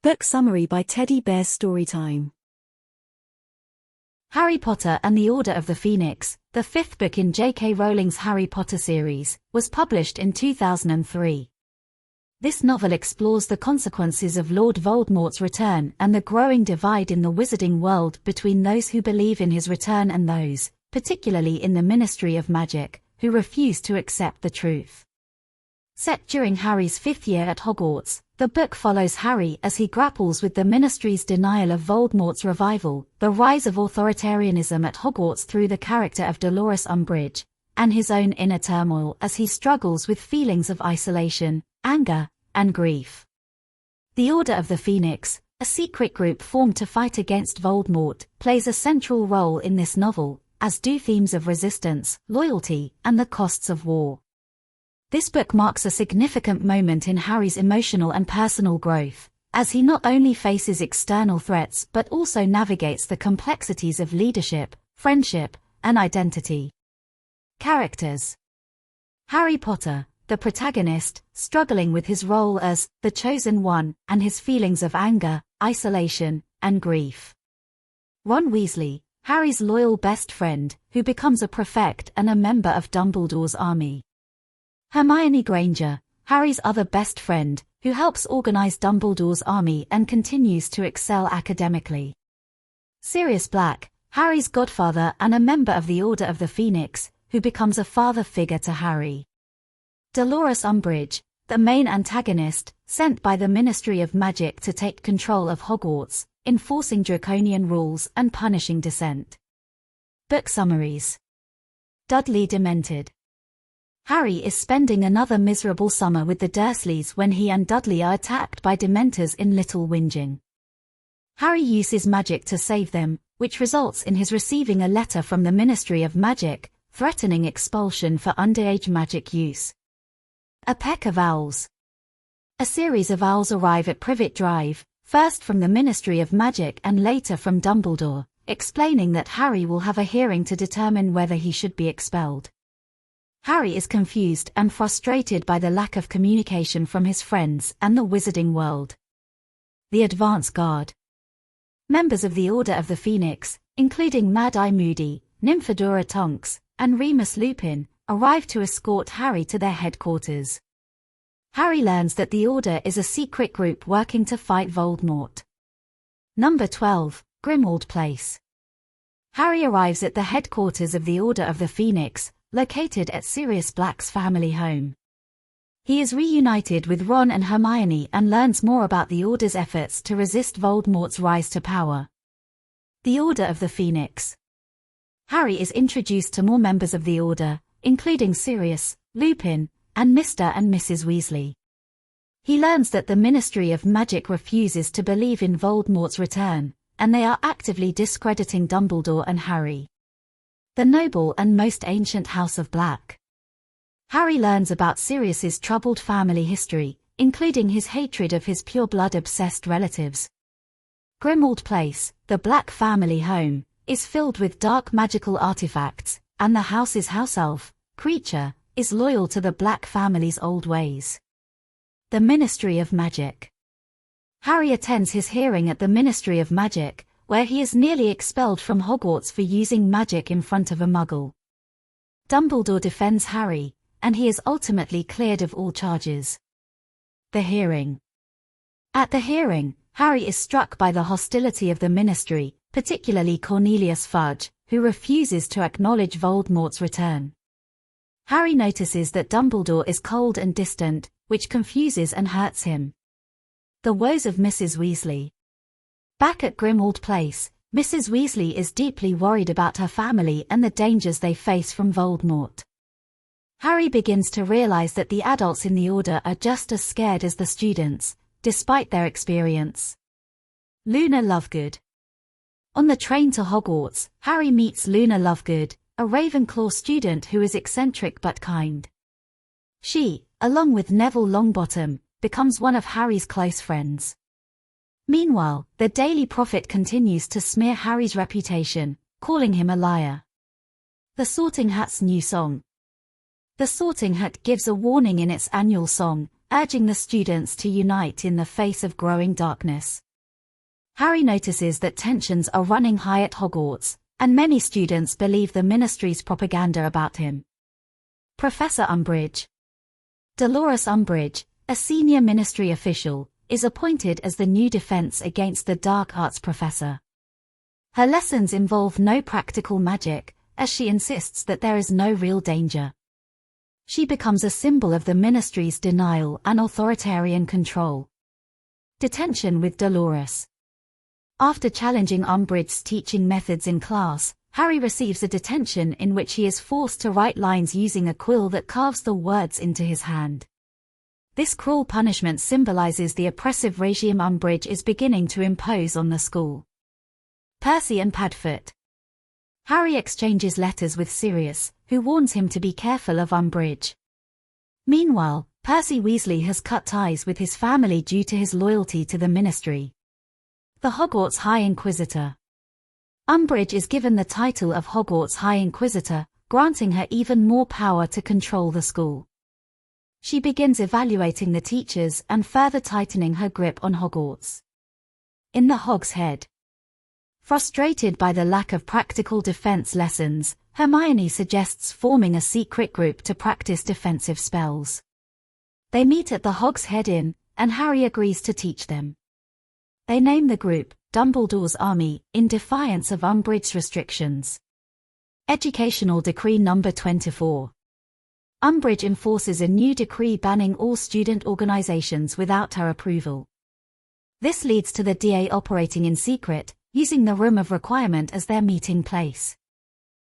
Book summary by Teddy Bear's Storytime. Harry Potter and the Order of the Phoenix, the fifth book in J.K. Rowling's Harry Potter series, was published in 2003. This novel explores the consequences of Lord Voldemort's return and the growing divide in the wizarding world between those who believe in his return and those, particularly in the Ministry of Magic, who refuse to accept the truth. Set during Harry's fifth year at Hogwarts, the book follows Harry as he grapples with the Ministry's denial of Voldemort's revival, the rise of authoritarianism at Hogwarts through the character of Dolores Umbridge, and his own inner turmoil as he struggles with feelings of isolation, anger, and grief. The Order of the Phoenix, a secret group formed to fight against Voldemort, plays a central role in this novel, as do themes of resistance, loyalty, and the costs of war. This book marks a significant moment in Harry's emotional and personal growth, as he not only faces external threats but also navigates the complexities of leadership, friendship, and identity. Characters: Harry Potter, the protagonist, struggling with his role as the Chosen One and his feelings of anger, isolation, and grief. Ron Weasley, Harry's loyal best friend, who becomes a prefect and a member of Dumbledore's army. Hermione Granger, Harry's other best friend, who helps organize Dumbledore's army and continues to excel academically. Sirius Black, Harry's godfather and a member of the Order of the Phoenix, who becomes a father figure to Harry. Dolores Umbridge, the main antagonist, sent by the Ministry of Magic to take control of Hogwarts, enforcing draconian rules and punishing dissent. Book summaries. Dudley Demented. Harry is spending another miserable summer with the Dursleys when he and Dudley are attacked by Dementors in Little Whinging. Harry uses magic to save them, which results in his receiving a letter from the Ministry of Magic, threatening expulsion for underage magic use. A peck of owls. A series of owls arrive at Privet Drive, first from the Ministry of Magic and later from Dumbledore, explaining that Harry will have a hearing to determine whether he should be expelled. Harry is confused and frustrated by the lack of communication from his friends and the wizarding world. The Advance Guard. Members of the Order of the Phoenix, including Mad-Eye Moody, Nymphadora Tonks, and Remus Lupin, arrive to escort Harry to their headquarters. Harry learns that the Order is a secret group working to fight Voldemort. Number 12, Grimmauld Place. Harry arrives at the headquarters of the Order of the Phoenix, located at Sirius Black's family home. He is reunited with Ron and Hermione and learns more about the Order's efforts to resist Voldemort's rise to power. The Order of the Phoenix. Harry is introduced to more members of the Order, including Sirius, Lupin, and Mr. and Mrs. Weasley. He learns that the Ministry of Magic refuses to believe in Voldemort's return, and they are actively discrediting Dumbledore and Harry. The noble and most ancient House of Black. Harry learns about Sirius's troubled family history, including his hatred of his pure-blood-obsessed relatives. Grimmauld Place, the Black family home, is filled with dark magical artifacts, and the house's house elf, Creature, is loyal to the Black family's old ways. The Ministry of Magic. Harry attends his hearing at the Ministry of Magic, where he is nearly expelled from Hogwarts for using magic in front of a muggle. Dumbledore defends Harry, and he is ultimately cleared of all charges. The hearing. At the hearing, Harry is struck by the hostility of the Ministry, particularly Cornelius Fudge, who refuses to acknowledge Voldemort's return. Harry notices that Dumbledore is cold and distant, which confuses and hurts him. The woes of Mrs. Weasley. Back at Grimmauld Place, Mrs. Weasley is deeply worried about her family and the dangers they face from Voldemort. Harry begins to realize that the adults in the Order are just as scared as the students, despite their experience. Luna Lovegood. On the train to Hogwarts, Harry meets Luna Lovegood, a Ravenclaw student who is eccentric but kind. She, along with Neville Longbottom, becomes one of Harry's close friends. Meanwhile, the Daily Prophet continues to smear Harry's reputation, calling him a liar. The Sorting Hat's new song. The Sorting Hat gives a warning in its annual song, urging the students to unite in the face of growing darkness. Harry notices that tensions are running high at Hogwarts, and many students believe the Ministry's propaganda about him. Professor Umbridge. Dolores Umbridge, a senior Ministry official, is appointed as the new Defense Against the Dark Arts professor. Her lessons involve no practical magic, as she insists that there is no real danger. She becomes a symbol of the Ministry's denial and authoritarian control. Detention with Dolores. After challenging Umbridge's teaching methods in class, Harry receives a detention in which he is forced to write lines using a quill that carves the words into his hand. This cruel punishment symbolizes the oppressive regime Umbridge is beginning to impose on the school. Percy and Padfoot. Harry exchanges letters with Sirius, who warns him to be careful of Umbridge. Meanwhile, Percy Weasley has cut ties with his family due to his loyalty to the Ministry. The Hogwarts High Inquisitor. Umbridge is given the title of Hogwarts High Inquisitor, granting her even more power to control the school. She begins evaluating the teachers and further tightening her grip on Hogwarts. In the Hog's Head. Frustrated by the lack of practical defense lessons, Hermione suggests forming a secret group to practice defensive spells. They meet at the Hog's Head Inn, and Harry agrees to teach them. They name the group Dumbledore's Army, in defiance of Umbridge's restrictions. Educational Decree No. 24. Umbridge enforces a new decree banning all student organizations without her approval. This leads to the DA operating in secret, using the Room of Requirement as their meeting place.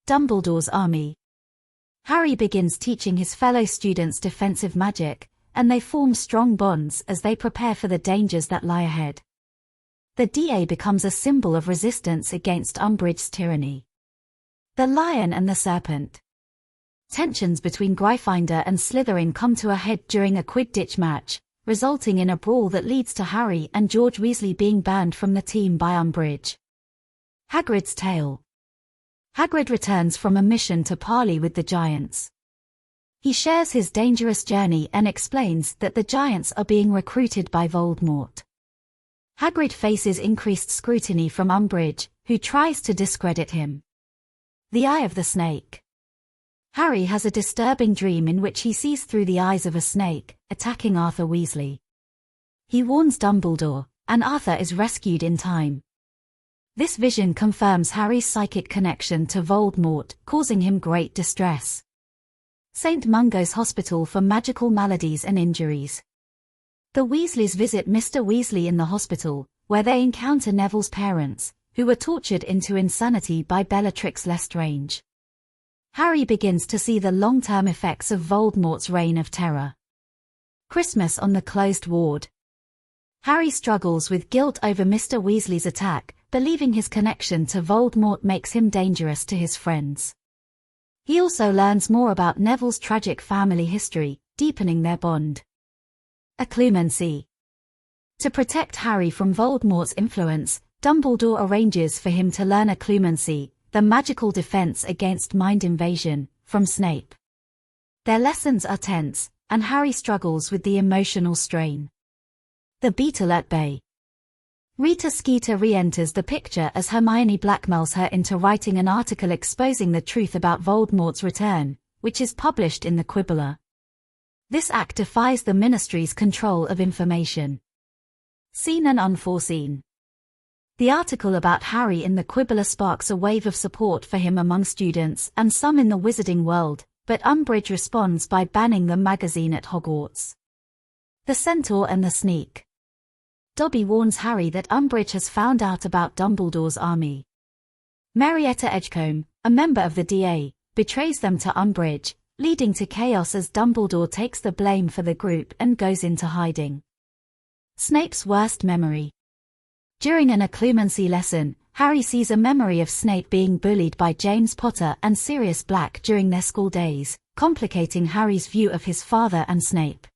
Dumbledore's Army. Harry begins teaching his fellow students defensive magic, and they form strong bonds as they prepare for the dangers that lie ahead. The DA becomes a symbol of resistance against Umbridge's tyranny. The Lion and the Serpent. Tensions between Gryffindor and Slytherin come to a head during a Quidditch match, resulting in a brawl that leads to Harry and George Weasley being banned from the team by Umbridge. Hagrid's Tale. Hagrid returns from a mission to parley with the Giants. He shares his dangerous journey and explains that the Giants are being recruited by Voldemort. Hagrid faces increased scrutiny from Umbridge, who tries to discredit him. The Eye of the Snake. Harry has a disturbing dream in which he sees through the eyes of a snake, attacking Arthur Weasley. He warns Dumbledore, and Arthur is rescued in time. This vision confirms Harry's psychic connection to Voldemort, causing him great distress. St. Mungo's Hospital for Magical Maladies and Injuries. The Weasleys visit Mr. Weasley in the hospital, where they encounter Neville's parents, who were tortured into insanity by Bellatrix Lestrange. Harry begins to see the long-term effects of Voldemort's reign of terror. Christmas on the Closed Ward. Harry struggles with guilt over Mr. Weasley's attack, believing his connection to Voldemort makes him dangerous to his friends. He also learns more about Neville's tragic family history, deepening their bond. Occlumency. To protect Harry from Voldemort's influence, Dumbledore arranges for him to learn occlumency, the magical defense against mind invasion, from Snape. Their lessons are tense, and Harry struggles with the emotional strain. The Beetle at Bay. Rita Skeeter re-enters the picture as Hermione blackmails her into writing an article exposing the truth about Voldemort's return, which is published in the Quibbler. This act defies the Ministry's control of information. Seen and unforeseen. The article about Harry in the Quibbler sparks a wave of support for him among students and some in the wizarding world, but Umbridge responds by banning the magazine at Hogwarts. The Centaur and the Sneak. Dobby warns Harry that Umbridge has found out about Dumbledore's army. Marietta Edgecombe, a member of the DA, betrays them to Umbridge, leading to chaos as Dumbledore takes the blame for the group and goes into hiding. Snape's worst memory. During an occlumency lesson, Harry sees a memory of Snape being bullied by James Potter and Sirius Black during their school days, complicating Harry's view of his father and Snape.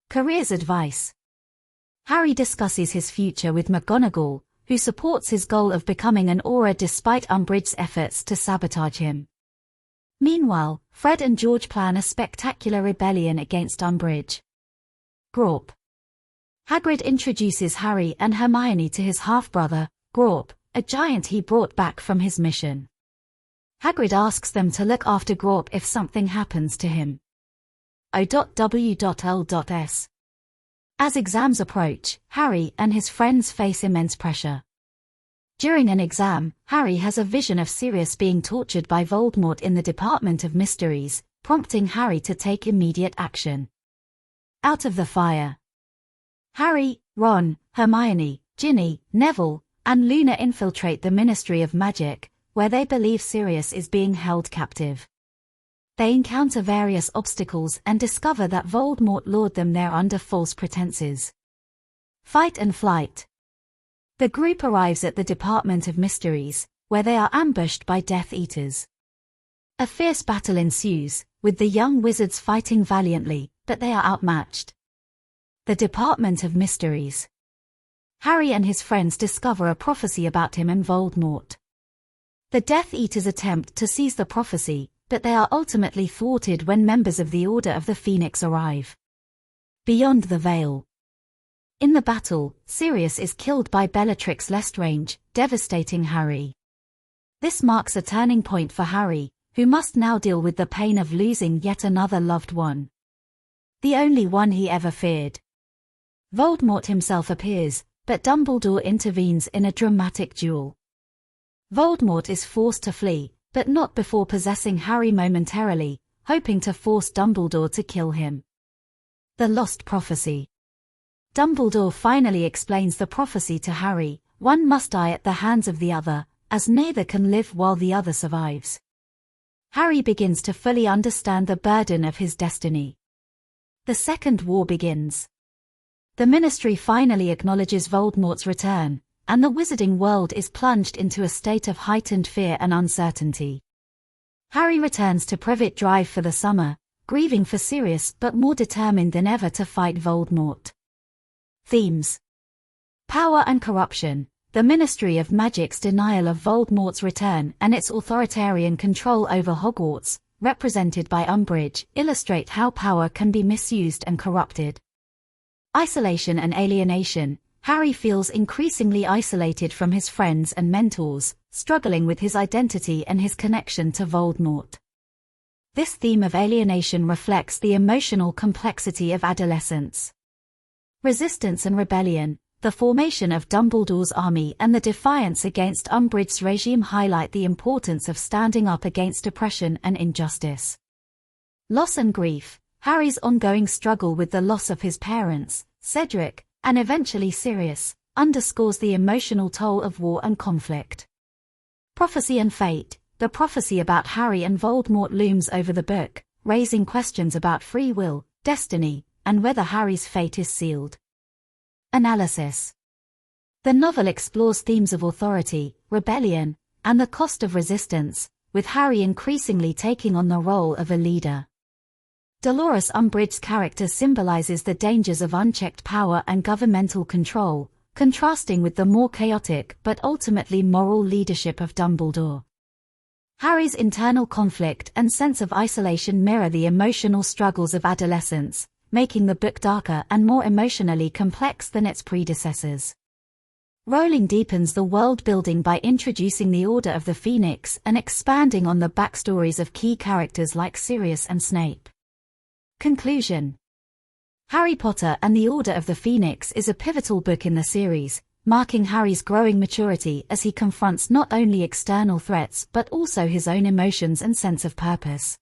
Careers advice. Harry discusses his future with McGonagall, who supports his goal of becoming an Auror despite Umbridge's efforts to sabotage him. Meanwhile, Fred and George plan a spectacular rebellion against Umbridge. Grawp. Hagrid introduces Harry and Hermione to his half-brother, Grawp, a giant he brought back from his mission. Hagrid asks them to look after Grawp if something happens to him. O.W.L.S. As exams approach, Harry and his friends face immense pressure. During an exam, Harry has a vision of Sirius being tortured by Voldemort in the Department of Mysteries, prompting Harry to take immediate action. Out of the fire. Harry, Ron, Hermione, Ginny, Neville, and Luna infiltrate the Ministry of Magic, where they believe Sirius is being held captive. They encounter various obstacles and discover that Voldemort lured them there under false pretenses. Fight and flight. The group arrives at the Department of Mysteries, where they are ambushed by Death Eaters. A fierce battle ensues, with the young wizards fighting valiantly, but they are outmatched. The Department of Mysteries. Harry and his friends discover a prophecy about him and Voldemort. The Death Eaters attempt to seize the prophecy, but they are ultimately thwarted when members of the Order of the Phoenix arrive. Beyond the Veil. In the battle, Sirius is killed by Bellatrix Lestrange, devastating Harry. This marks a turning point for Harry, who must now deal with the pain of losing yet another loved one. The only one he ever feared. Voldemort himself appears, but Dumbledore intervenes in a dramatic duel. Voldemort is forced to flee, but not before possessing Harry momentarily, hoping to force Dumbledore to kill him. The Lost Prophecy. Dumbledore finally explains the prophecy to Harry: one must die at the hands of the other, as neither can live while the other survives. Harry begins to fully understand the burden of his destiny. The Second War begins. The Ministry finally acknowledges Voldemort's return, and the wizarding world is plunged into a state of heightened fear and uncertainty. Harry returns to Privet Drive for the summer, grieving for Sirius but more determined than ever to fight Voldemort. Themes: power and corruption, the Ministry of Magic's denial of Voldemort's return and its authoritarian control over Hogwarts, represented by Umbridge, illustrate how power can be misused and corrupted. Isolation and alienation, Harry feels increasingly isolated from his friends and mentors, struggling with his identity and his connection to Voldemort. This theme of alienation reflects the emotional complexity of adolescence. Resistance and rebellion, the formation of Dumbledore's army and the defiance against Umbridge's regime highlight the importance of standing up against oppression and injustice. Loss and grief, Harry's ongoing struggle with the loss of his parents, Cedric, and eventually Sirius, underscores the emotional toll of war and conflict. Prophecy and fate, the prophecy about Harry and Voldemort looms over the book, raising questions about free will, destiny, and whether Harry's fate is sealed. Analysis. The novel explores themes of authority, rebellion, and the cost of resistance, with Harry increasingly taking on the role of a leader. Dolores Umbridge's character symbolizes the dangers of unchecked power and governmental control, contrasting with the more chaotic but ultimately moral leadership of Dumbledore. Harry's internal conflict and sense of isolation mirror the emotional struggles of adolescence, making the book darker and more emotionally complex than its predecessors. Rowling deepens the world-building by introducing the Order of the Phoenix and expanding on the backstories of key characters like Sirius and Snape. Conclusion. Harry Potter and the Order of the Phoenix is a pivotal book in the series, marking Harry's growing maturity as he confronts not only external threats but also his own emotions and sense of purpose.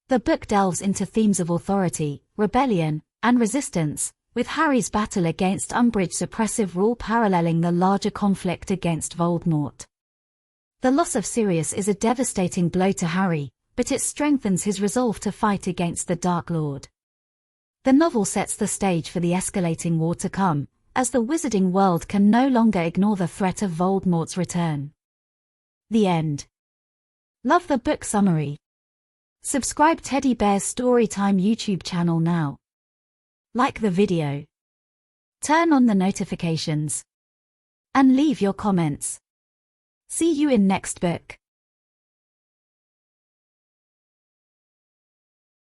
The book delves into themes of authority, rebellion, and resistance, with Harry's battle against Umbridge's oppressive rule paralleling the larger conflict against Voldemort. The loss of Sirius is a devastating blow to Harry, but it strengthens his resolve to fight against the Dark Lord. The novel sets the stage for the escalating war to come, as the wizarding world can no longer ignore the threat of Voldemort's return. The end. Love the book summary. Subscribe Teddy Bear's Storytime YouTube channel now. Like the video. Turn on the notifications. And leave your comments. See you in next book.